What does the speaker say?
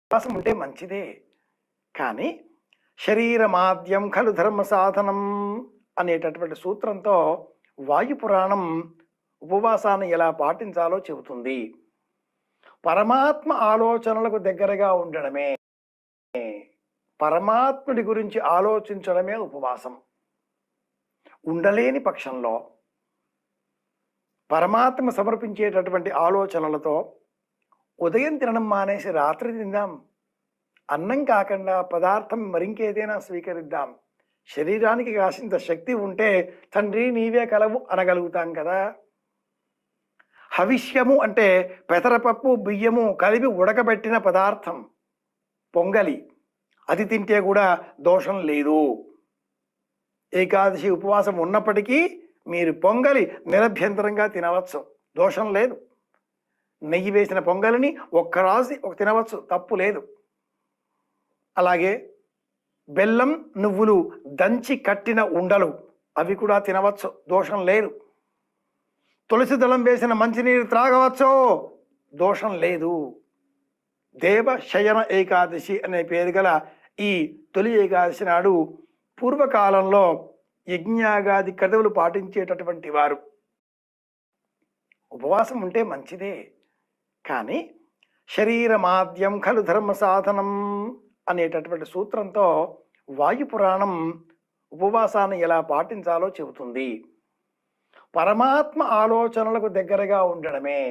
ఉపవాసం ఉంటే మంచిదే. కానీ శరీరమాద్యం ఖలు ధర్మ సాధనం అనేటటువంటి సూత్రంతో వాయుపురాణం ఉపవాసాన్ని ఎలా పాటించాలో చెబుతుంది. పరమాత్మ ఆలోచనలకు దగ్గరగా ఉండడమే, పరమాత్ముడి గురించి ఆలోచించడమే ఉపవాసం. ఉండలేని పక్షంలో పరమాత్మ సమర్పించేటటువంటి ఆలోచనలతో ఉదయం తినడం మానేసి రాత్రి తిందాం, అన్నం కాకుండా పదార్థం మరింకేదైనా స్వీకరిద్దాం, శరీరానికి కాసింత శక్తి ఉంటే తండ్రి నీవే కలవు అనగలుగుతాం కదా. హవిష్యము అంటే పెసరపప్పు బియ్యము కలిపి ఉడకబెట్టిన పదార్థం, పొంగలి, అది తింటే కూడా దోషం లేదు. ఏకాదశి ఉపవాసం ఉన్నప్పటికీ మీరు పొంగలి నిరభ్యంతరంగా తినవచ్చు, దోషం లేదు. నెయ్యి వేసిన పొంగలిని ఒక్క తినవచ్చు, తప్పు లేదు. అలాగే బెల్లం నువ్వులు దంచి కట్టిన ఉండలు, అవి కూడా తినవచ్చు, దోషం లేదు. తులసి దళం వేసిన మంచినీరు త్రాగవచ్చు, దోషం లేదు. దేవశయన ఏకాదశి అనే పేరు గల ఈ తొలి ఏకాదశి నాడు పూర్వకాలంలో యజ్ఞాగాది కర్తవులు పాటించేటటువంటి వారు. ఉపవాసం ఉంటే మంచిదే. కానీ శరీరమాద్యం ఖలు ధర్మ సాధనం అనేటటువంటి సూత్రంతో వాయుపురాణం ఉపవాసాన్ని ఎలా పాటించాలో చెబుతుంది. పరమాత్మ ఆలోచనలకు దగ్గరగా ఉండడమే,